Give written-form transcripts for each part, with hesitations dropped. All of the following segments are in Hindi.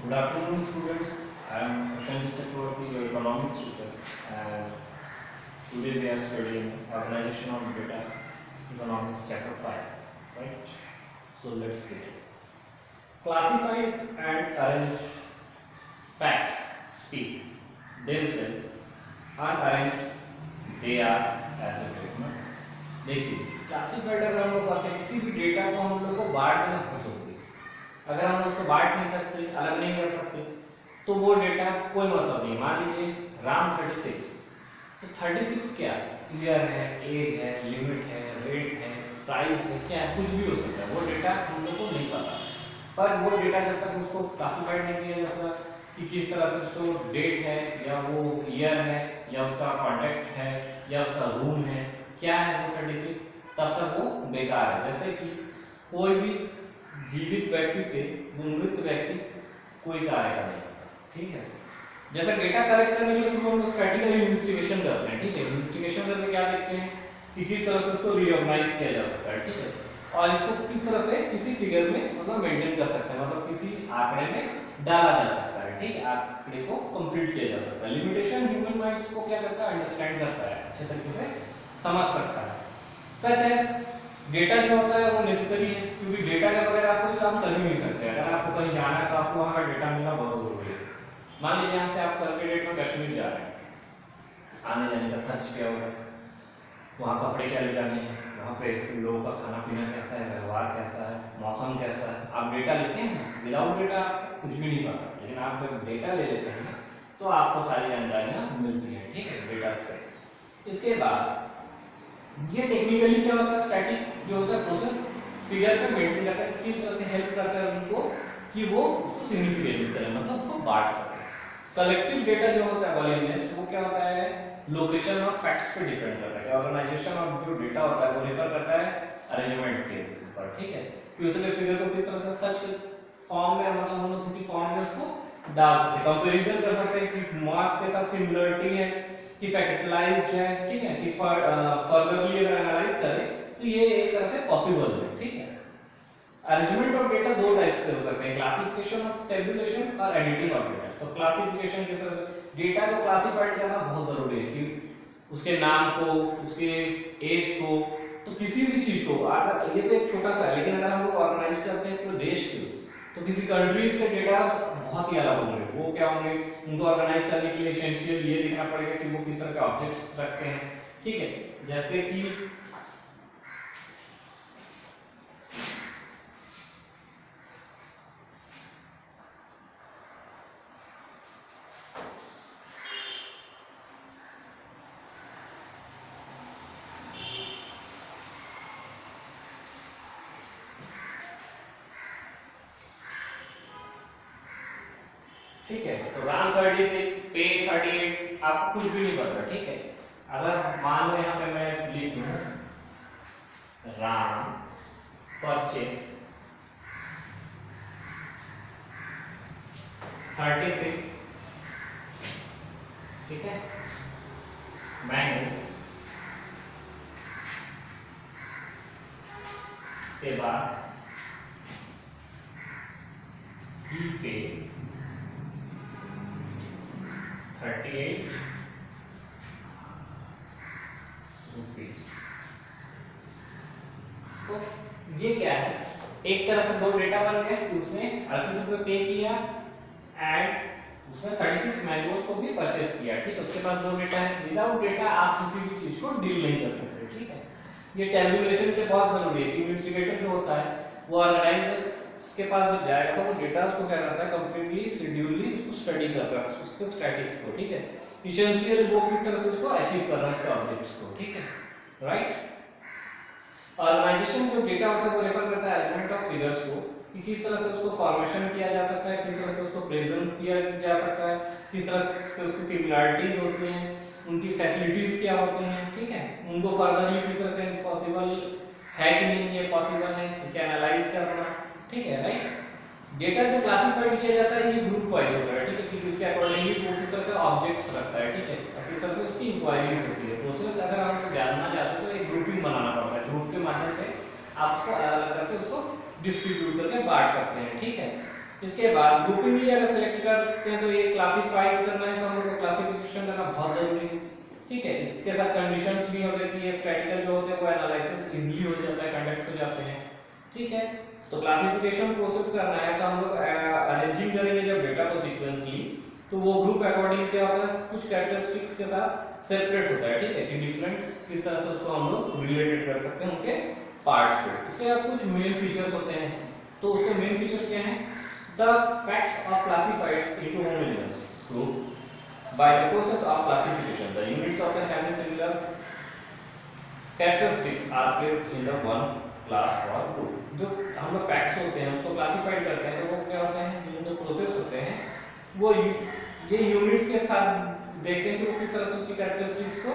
Good afternoon, students. I am Prashant Chakravarti, your economics teacher, and today we are studying organization of data, economics chapter 5. Right? So let's begin. Classified and arranged facts speak themselves, unarranged they are as a statement. देखिए, क्लासिफाइड अगर हम लोग करते हैं किसी भी डेटा को हम लोग को बांट देना हो सकती है। अगर हम लोग उसको बांट नहीं सकते, अलग नहीं कर सकते, तो वो डेटा कोई मतलब नहीं। मान लीजिए राम 36, तो 36 क्या है? ईयर है, एज है, लिमिट है, रेट है, प्राइस है, क्या है, कुछ भी हो सकता है। वो डेटा हम लोग को नहीं पता, पर वो डेटा जब तक उसको क्लासिफाइड नहीं किया जा सकता कि किस तरह से उसको डेट है या वो ईयर है या उसका कॉन्टैक्ट है या उसका रूम है, क्या है वो 36, तब तक वो बेकार है। जैसे कि कोई भी जीवित व्यक्ति से मृत व्यक्ति कोई कार्य का नहीं होता, ठीक है। जैसे डेटा कलेक्ट करने के लिए जो हम स्टैटिकल इन्वेस्टिगेशन करते हैं, ठीक है। इन्वेस्टिगेशन करके क्या देखते हैं कि किस तरह से उसको रिऑर्गेनाइज किया जा सकता है, ठीक है, और इसको किस तरह से किसी फिगर में मतलब मेंटेन कर सकते हैं, मतलब किसी आंकड़े में डाला जा सकता है, ठीक है, आंकड़े को कंप्लीट किया जा सकता है। लिमिटेशन ह्यूमन माइंड को क्या करता है, अंडरस्टैंड करता है, अच्छे तरीके से समझ सकता है। सच एज डेटा जो होता है वो नेसेसरी है, क्योंकि डेटा के बगैर आप कोई काम कर ही नहीं सकते। अगर आपको कहीं जाना है तो आपको वहाँ का डेटा मिलना बहुत जरूरी है। मान लीजिए यहाँ से आप कल के डेट में कश्मीर जा रहे हैं, आने जाने का खर्च क्या होगा, वहाँ कपड़े क्या ले जाने हैं, वहाँ पे लोगों का खाना पीना कैसा है, व्यवहार कैसा है, मौसम कैसा है, आप डेटा लेते हैं ना। विदाउट डेटा कुछ भी नहीं पता, लेकिन आप जब डेटा ले लेते हैं तो आपको सारी जानकारियाँ मिलती हैं, ठीक है, डेटा से। इसके बाद ये टेक्निकली क्या होता है, स्टैटिक्स जो होता है प्रोसेस फिगर पे मेंटेन करता है, किस तरह से हेल्प करता है उनको कि वो उसको सिग्निफिकेंस करें, मतलब उसको बांट सके। कलेक्टिव डेटा जो होता है वॉल्यूमनेस, वो क्या होता है, लोकेशन और फैक्ट्स पे डिपेंड करता है। ऑर्गेनाइजेशन ऑफ जो डेटा होता है वो रेफर करता है अरेंजमेंट के ऊपर, ठीक है, कि उसमें फिगर को किस तरह से सच फॉर्म में, मतलब हम लोग किसी फॉर्म में उसको डाल सकते हैं, कंपैरिजन कर सकते हैं कि मास के साथ सिमिलरिटी है कि फैक्टराइज्ड है, ठीक है, कि फर्दरली अगर एनालाइज करें तो ये एक तरह से पॉसिबल है, ठीक है। अरेंजमेंट ऑफ डेटा दो टाइप से हो सकते हैं, क्लासिफिकेशन ऑफ टेबुलेशन और एडिटिंग ऑफ डेटा। तो क्लासिफिकेशन के साथ डेटा को क्लासिफाइड करना बहुत जरूरी है कि उसके नाम को, उसके एज को, तो किसी भी चीज को, अगर ये तो एक छोटा सा है, लेकिन अगर हम लोग ऑर्गेनाइज करते हैं तो देश के, तो किसी कंट्रीज के डेटा बहुत ही अलग होंगे। वो क्या होंगे, उनको ऑर्गेनाइज करने के लिए एसेंशियल ये देखना पड़ेगा कि वो किस तरह के ऑब्जेक्ट्स रखते हैं, ठीक है। जैसे कि ठीक है, तो राम 36 पे 38 आपको कुछ भी नहीं पता, ठीक है। अगर मान लो यहाँ पे मैं लिख दूं राम परचेस 36, ठीक है, मैंगो, इसके बाद ही पे 38 रुपीस। तो ये क्या है, एक तरह से दो डेटा बन गए, उसने 38 रुपये पे किया एंड उसने 36 मैंगोज को भी परचेस किया, ठीक है। उसके बाद दो डेटा है, विदाउट डेटा आप किसी भी चीज को डील नहीं कर सकते, ठीक है। ये टेबुलेशन के बहुत जरूरी है। इन्वेस्टिगेटर जो होता है वो ऑर्गेनाइजर के पास जब जाएगा तो वो डेटा को क्या करता है, कंप्लीटली शेड्यूलली उसको स्टडी करता है, उसके स्टैटिक्स को, ठीक है, एसेंशियल वो किस तरह से उसको अचीव करना है उसके ऑब्जेक्ट्स को, ठीक है, राइट। ऑर्गेनाइजेशन जो डेटा होता है वो रेफर करता है एलिमेंट ऑफ फिगर्स को, कि किस तरह से उसको फॉर्मेशन किया जा सकता है, किस तरह से उसको प्रेजेंट किया जा सकता है, किस तरह से उसकी सिमिलरिटीज होती हैं, उनकी फैसिलिटीज क्या होती हैं, ठीक है, उनको फर्दरली किस तरह से पॉसिबल है कि नहीं ये पॉसिबल है, इसका एनालाइज करना, ठीक है, राइट। डेटा जो क्लासिफाइड किया जाता है ये ग्रुप वाइज होता है, ठीक है, कि उसके अकॉर्डिंगली वो किस तरह के ऑब्जेक्ट्स रखता है, ठीक है, किस तरह से उसकी इंक्वायरी होती है, प्रोसेस अगर हम जानना चाहते हैं तो एक ग्रुपिंग बनाना पड़ता है, ग्रुप के माध्यम से आप उसको अलग अलग करके उसको डिस्ट्रीब्यूट करके बांट सकते हैं, ठीक है। इसके बाद ग्रुपिंगली अगर सेलेक्ट करते हैं तो ये क्लासिफाई करना है, तो हम लोग को क्लासिफिकेशन करना बहुत जरूरी है, ठीक है। इसके साथ कंडीशंस भी होते हैं कि ये स्टैटिकल जो होते हैं वो एनालिसिस इजीली हो जाता है, कंडक्ट हो जाते हैं, ठीक है। तो क्लासिफिकेशन प्रोसेस करना है तो हम लोग अरेंजिंग करेंगे जब डेटा को सीक्वेंसली, तो वो ग्रुप अकॉर्डिंग क्या होता है, कुछ कैरेक्टरिस्टिक्स के साथ सेपरेट होता है, ठीक है, कि डिफरेंट किस तरह से उसको हम लोग रिलेटेड कर सकते हैं उनके पार्ट्स को। उसके बाद कुछ मेन फीचर्स होते हैं, तो उसके मेन फीचर्स क्या हैं, the facts are classified into homogeneous group by the process of classification. The units of the having similar characteristics are placed in the one class or group. जो हम लोग फैक्ट्स होते हैं उसको क्लासिफाइड करते हैं, तो वो क्या होते हैं, जो प्रोसेस होते हैं वो ये यूनिट्स के साथ देखते हैं कि वो किस तरह से उसकी कैरेक्टरिस्टिक्स को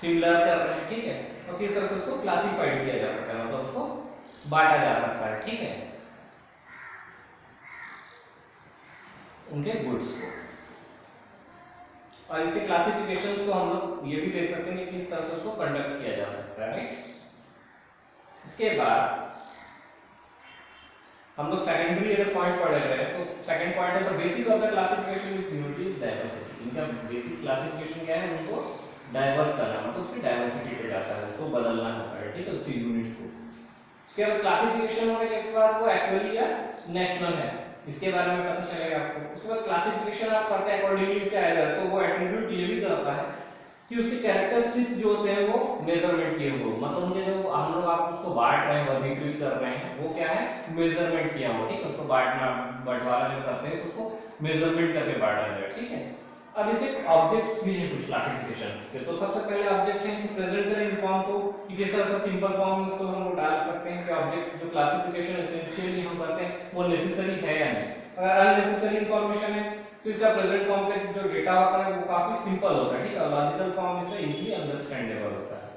सिमिलर कर रहे हैं, ठीक है, और किस तरह से उसको क्लासिफाइड किया जा सकता है, मतलब उसको बांटा जा सकता है, ठीक है, उनके गुड्स को। और इसके क्लासिफिकेशंस को हम लोग ये भी देख सकते हैं कि किस तरह से उसको कंडक्ट किया जा सकता है, राइट। इसके बाद हम लोग सेकेंडरी अगर पॉइंट पढ़ रहे हैं तो सेकंड पॉइंट है the basic of the classification is unity is diversity. इनका बेसिक क्लासिफिकेशन क्या है, उनको डाइवर्स करना, मतलब उसकी डाइवर्सिटी पे जाता है, उसको बदलना होता है, ठीक है, उसकी यूनिट्स को। उसके बाद क्लासिफिकेशन होने के बाद वो एक्चुअली या नेशनल है, इसके बारे में पता चलेगा आपको। उसके बाद क्लासिफिकेशन आप करते हैं अकॉर्डिंगली इसका आएगा, तो वो एट्रीब्यूट ये भी करता है कि उसके कैरेक्टरिस्टिक्स जो होते हैं वो मेजरमेंट किए हुए, मतलब उनके जो हम लोग आप उसको बांट रहे हैं, वर्गीकृत कर रहे हैं, वो क्या है, मेजरमेंट किया हुआ, ठीक है, उसको बांटना बंटवारा जो करते हैं तो उसको मेजरमेंट करके बांटा जाए, ठीक है। अब इसके ऑब्जेक्ट्स भी हैं कुछ क्लासिफिकेशंस के, तो सबसे पहले ऑब्जेक्ट है कि प्रेजेंट करें इनफॉर्म को, कि किस तरह से सिंपल फॉर्म में उसको हम लोग डाल सकते हैं कि ऑब्जेक्ट जो क्लासिफिकेशन एसेंशियली हम करते हैं वो नेसेसरी है या नहीं। अगर अननेसेसरी इंफॉर्मेशन है तो इसका प्रेजेंट कॉम्प्लेक्स जो डेटा होता है वो काफी सिंपल होता है, ठीक है, लॉजिकल फॉर्म इसका इजीली अंडरस्टैंडेबल होता है।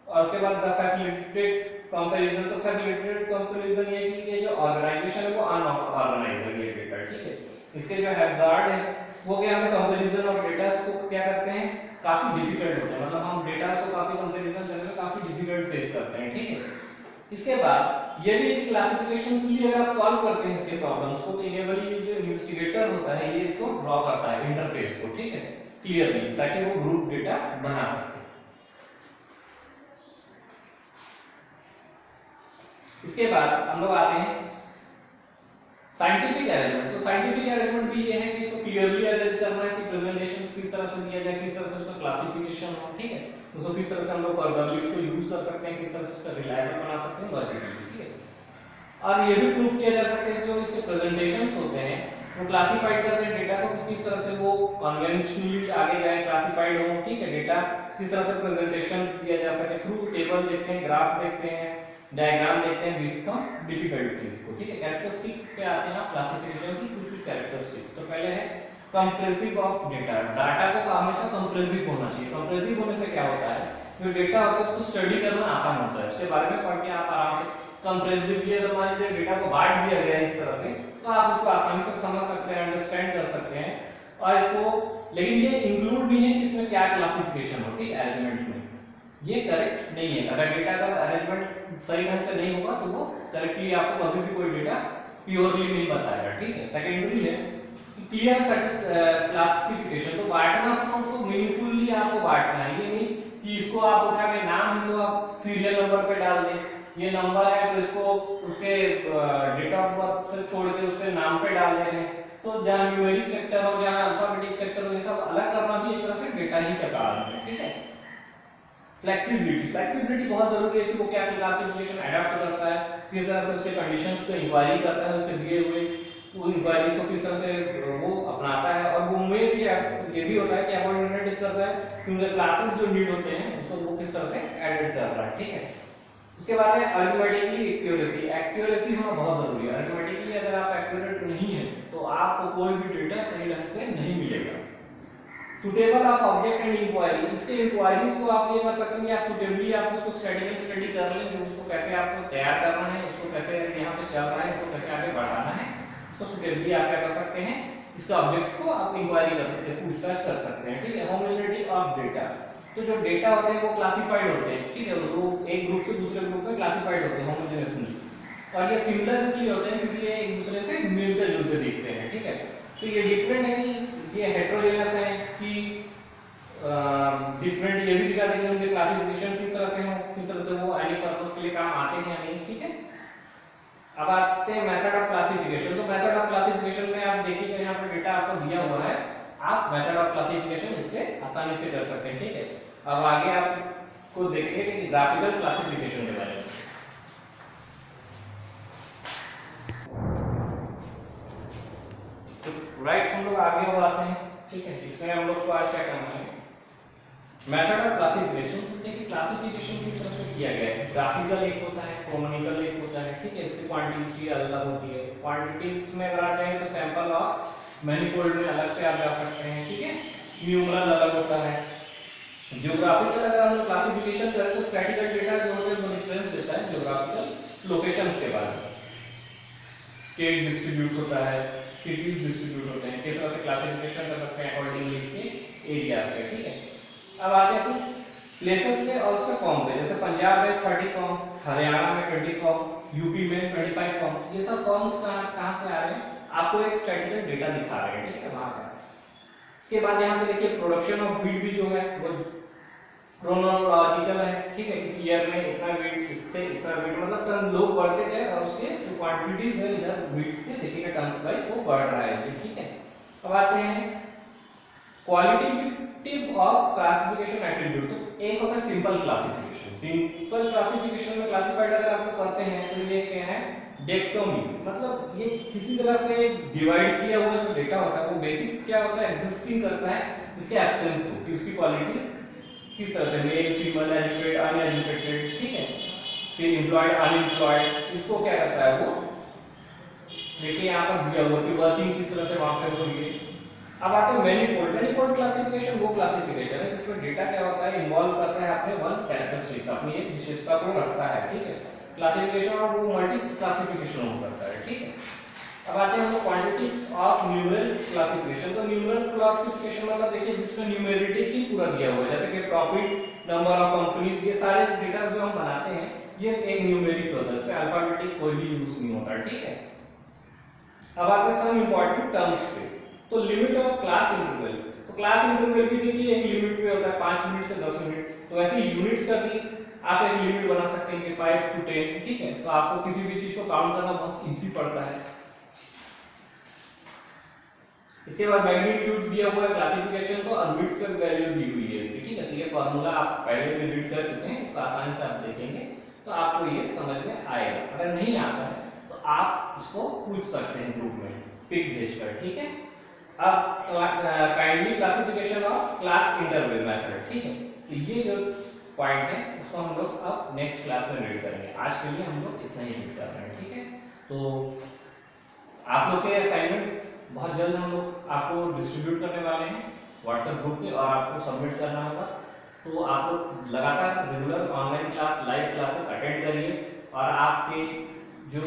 और उसके बाद द फैसिलिटेटेड कंपैरिजन, तो फैसिलिटेटेड कंपैरिजन ये कि ये जो ऑर्गेनाइजेशन है वो अनऑर्गेनाइज्ड है ये डेटा, ठीक है। इसके जो हैजार्ड है वो क्या है, कंपैरिजन ऑफ डेटा को क्या करते हैं, काफी डिफिकल्ट होता है, मतलब हम डेटा को काफी कंपैरिजन करने में काफी डिफिकल्ट फेस करते हैं, ठीक है। इसके बाद ये भी क्लासिफिकेशंस लिए अगर आप सॉल्व करते हैं इसके प्रॉब्लम्स को, तो इनेबली जो इन्वेस्टिगेटर होता है ये इसको ड्रॉ करता है इंटरफेस को, ठीक है, क्लियरली, ताकि वो ग्रुप डेटा बना सके। इसके बाद हम लोग आते हैं साइंटिफिक अरेंजमेंट। तो साइंटिफिक अरेंजमेंट भी ये है कि इसको क्लियरली अरेंज करना है कि प्रेजेंटेशंस किस तरह से दिया जाए, किस तरह से उसका क्लासिफिकेशन हो, ठीक है, उसको किस तरह से हम लोग फर्दरली उसको यूज कर सकते हैं, किस तरह से उसका रिलायबल बना सकते हैं लॉजिकली, ठीक है। और ये भी प्रूव किया जा सकता है जो इसके प्रेजेंटेशंस होते हैं वो क्लासिफाइड करते हैं डेटा को कि किस तरह से वो कन्वेंशनली आगे जाए, क्लासिफाइड हो, ठीक है, डेटा किस तरह से प्रेजेंटेशंस दिया जा सके, थ्रू टेबल देखते हैं, ग्राफ देखते हैं, डायग्राम देखते हैं, बिकम डिफिकल्टीज को, ठीक है। कैरेक्टरिस्टिक्स पे आते हैं क्लासिफिकेशन की कुछ कुछ कैरेक्टरिस्टिक्स। तो पहले है कंप्रेसिव ऑफ डेटा, डाटा को हमेशा कंप्रेसिव होना चाहिए। कंप्रेसिव होने से क्या होता है, जो डेटा होता है उसको स्टडी करना आसान होता है, उसके बारे में पढ़ के आप आराम से कंप्रेसिवली, अगर मान लीजिए डेटा को बांट दिया गया है इस तरह से, तो आप इसको आसानी से समझ सकते हैं, अंडरस्टैंड कर सकते हैं, और इसको, लेकिन ये इंक्लूड भी है कि इसमें क्या क्लासिफिकेशन हो, ठीक है, अरेंजमेंट में ये करेक्ट नहीं है। अगर डेटा का अरेंजमेंट सही ढंग से नहीं होगा तो वो करेक्टली आपको कभी भी कोई डेटा प्योरली नहीं बताएगा, ठीक है। सेकेंडरी है क्लियर क्लासिफिकेशन, तो बांटना तो उसको मीनिंगफुली आपको बांटना है, ये नहीं कि इसको आप उठा के नाम है तो आप सीरियल नंबर पे डाल दें, ये नंबर है तो इसको उसके डेट ऑफ बर्थ से छोड़ के उसके नाम पे डाल दे रहे हैं। तो जहाँ न्यूमेरिक सेक्टर हो, जहाँ अल्फाबेटिक सेक्टर हो, ये सब अलग करना भी एक तरह से डेटा ही का कारण है, ठीक है। फ्लेक्सिबिलिटी बहुत जरूरी है कि वो क्या क्लासिफिकेशन अडॉप्ट करता है, किस तरह से उसके कंडीशंस को इंक्वायरी करता है, उसके दिए हुए वो इंक्वायरीज को किस तरह से वो अपनाता है, और वो में भी ये भी होता है कि अपॉइंटमेंट करता है कि उनके क्लासेस जो नीड होते हैं उसको वो किस तरह से एडिट कर रहा है, ठीक है। उसके बाद है अरिथमेटिकली एक्यूरेसी। एक्यूरेसी होना बहुत जरूरी है। अरिथमेटिकली अगर आप एक्यूरेट नहीं है तो आपको कोई भी डेटा सही ढंग से नहीं मिलेगा। Suitable of object and inquiry, इसके इंक्वायरीज को आप ये कर सकते हैं कि आप सुटेबली आप उसको स्ट्रेटेजिक स्टडी कर लें कि उसको कैसे आपको तैयार करना है, उसको कैसे यहाँ पे चल रहा है, इसको कैसे आगे बढ़ाना है, उसको सुटेबली आप क्या कर सकते हैं, इसके ऑब्जेक्ट्स को आप इंक्वायरी कर सकते हैं, पूछताछ कर सकते हैं, ठीक है। होमोजेनिटी ऑफ डेटा, तो जो डेटा होते हैं वो क्लासिफाइड होते हैं, ठीक है, वो एक ग्रुप से दूसरे ग्रुप में क्लासिफाइड होते हैं होमोजेनियसली, और ये सिमिलर इसलिए होते हैं क्योंकि ये एक दूसरे से मिलते मिलते जुलते दिखते हैं, ठीक है। तो ये डिफरेंट है कि ये हेट्रोजेनस है कि डिफरेंट, ये भी दिखाते हैं कि उनके क्लासिफिकेशन किस तरह से हो, किस तरह से वो एनी पर्पस के लिए काम आते हैं या नहीं, ठीक है। अब आते हैं मेथड ऑफ क्लासिफिकेशन। तो मेथड ऑफ क्लासिफिकेशन में आप देखिएगा यहाँ पर डेटा आपको दिया हुआ है, आप मेथड ऑफ क्लासिफिकेशन इससे आसानी से कर सकते हैं, ठीक है। अब आगे आपको देखेंगे कि ग्राफिकल क्लासिफिकेशन के बारे में। तो राइट हम लोग आगे बढ़ाते हैं, ठीक है। इसमें हम लोग को आज क्या करना है, मेथड ऑफ क्लासिफिकेशन। तो देखिए क्लासिफिकेशन किस तरह से किया गया है, ग्राफिकल एक होता है, क्रोमोनिकल एक होता है, ठीक है। इसकी क्वांटिटी अलग अलग होती है। क्वांटिटीज में अगर आते हैं तो सैंपल और मैनीफोल्ड में अलग से आप जा सकते हैं, ठीक है। न्यूमरल अलग होता है। ज्योग्राफिकल अगर हम क्लासिफिकेशन करें तो स्टैटिकल डेटा जो होता है वो डिफरेंस देता है ज्योग्राफिकल लोकेशंस के बारे में। स्टेट डिस्ट्रीब्यूट होता है, सिटीज डिस्ट्रीब्यूट होते हैं, किस तरह से क्लासिफिकेशन कर सकते हैं अकॉर्डिंगली इसके एरियाज के, ठीक है। अब आते हैं कुछ प्लेसेस पे और उसके फॉर्म पे, जैसे पंजाब में 30 फॉर्म, हरियाणा में 20 फॉर्म, यूपी में 25 फॉर्म। ये सब फॉर्म्स कहाँ से आ रहे हैं, आपको एक स्टैटिकल डेटा दिखा रहे हैं, ठीक है, वहां का। इसके बाद यहाँ पे देखिए प्रोडक्शन ऑफ व्हीट भी जो है वो क्रोनोलॉजिकल है, ठीक है, कि ईयर में इतना व्हीट, इससे इतना व्हीट, मतलब टन लोग बढ़ते गए और उसके जो क्वांटिटीज है इधर व्हीट्स के देखिएगा टन्स वाइज वो बढ़ रहा है, ठीक है। अब आते हैं क्वालिटेटिव ऑफ क्लासिफिकेशन एट्रीब्यूट। तो एक होता है सिंपल क्लासिफिकेशन। सिंपल क्लासिफिकेशन में क्लासिफाइड अगर आप लोग करते हैं तो ये क्या है, डेक्ट्रोमी, मतलब ये किसी तरह से डिवाइड किया हुआ जो डेटा होता है वो बेसिक क्या होता है, एग्जिस्टिंग करता है इसके एब्सेंस को, कि उसकी क्वालिटीज किस तरह से, मेल फीमेल, एजुकेटेड अनएजुकेटेड, ठीक है, फिर एम्प्लॉयड अनएम्प्लॉयड, इसको क्या करता है वो देखिए यहाँ पर दिया हुआ कि वर्किंग किस तरह से वहां पे हो रही है। अब आते हैं मैनीफोल्ड। मैनीफोल्ड क्लासिफिकेशन वो क्लासिफिकेशन है जिसमें डेटा क्या होता है, इन्वॉल्व करता है अपने वन कैरेक्टरिस्टिक्स, अपनी एक विशेषता को रखता है, ठीक है। क्लासिफिकेशन और वो मल्टी क्लासिफिकेशन हो सकता है, ठीक है। अब आते हैं हम क्वांटिटीज ऑफ न्यूमेरिक क्लासिफिकेशन। तो न्यूमेरिक क्लासिफिकेशन मतलब देखिए जिसमें न्यूमेरिटिक ही पूरा दिया हुआ है, जैसे कि प्रॉफिट, नंबर ऑफ कंपनीज, ये सारे डेटा जो हम बनाते हैं ये एक न्यूमेरिक होता है, इसमें अल्फाबेटिक कोई भी यूज नहीं होता, ठीक है। अब आते हैं सम इंपॉर्टेंट टर्म्स पे। तो लिमिट ऑफ क्लास इंटरवल। तो क्लास इंटरवल भी देखिए एक लिमिट पे होता है, 5 मिनट से 10 मिनट। तो ऐसे यूनिट्स का भी आप एक लिमिट बना सकते हैं कि 5 to 10, ठीक है। तो आपको किसी भी चीज को काउंट करना बहुत इजी पड़ता है। इसके बाद मैग्नीट्यूड दिया हुआ है क्लासिफिकेशन को, और विड्थ पे वैल्यू दी हुई है इसकी, ठीक है। तो ये फार्मूला आप पहले भी रीड कर चुके हैं, इसको आसानी से आप देखेंगे तो आपको ये समझ में आएगा। अगर नहीं आता है तो आप इसको पूछ सकते हैं ग्रुप में पिक भेजकर, ठीक है। अब kindly classification of class interval method, ठीक है। तो ये जो पॉइंट है इसको हम लोग अब नेक्स्ट क्लास में रीड करेंगे। आज के लिए हम लोग इतना ही रीड कर रहे हैं, ठीक है। तो आप लोग के असाइनमेंट्स बहुत जल्द हम लोग आपको डिस्ट्रीब्यूट करने वाले हैं व्हाट्सएप ग्रुप पे, और आपको सबमिट करना होगा। तो आप लोग लगातार regular online class, live classes attend करिए, और आपके जो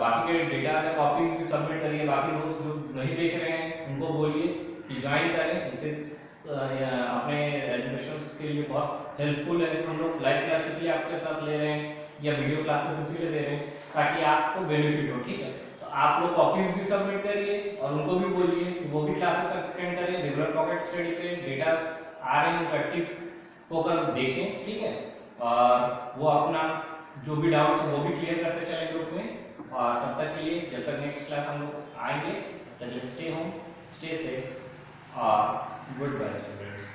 बाकी के डेटा है कॉपीज भी सबमिट करिए। बाकी दोस्त जो नहीं देख रहे हैं उनको बोलिए कि ज्वाइन करें, इससे अपने एजुकेशन के लिए बहुत हेल्पफुल है। हम लोग लाइव क्लास इसलिए आपके साथ ले रहे हैं या वीडियो क्लासेस इसलिए दे रहे हैं ताकि आपको बेनिफिट हो, ठीक है। तो आप लोग कॉपीज भी सबमिट करिए और उनको भी बोलिए कि वो भी क्लासेस अटेंड करें। रेगुलर पॉकेट स्टडी पे डेटा आ रहे हैं एक्टिव होकर देखें, ठीक है। और वो अपना जो भी डाउट्स है वो भी क्लियर करते चले ग्रुप में। और तब तक के लिए, जब तक नेक्स्ट क्लास हम लोग आएंगे, तब तक स्टे होम, स्टे सेफ और गुड बाय स्टूडेंट्स।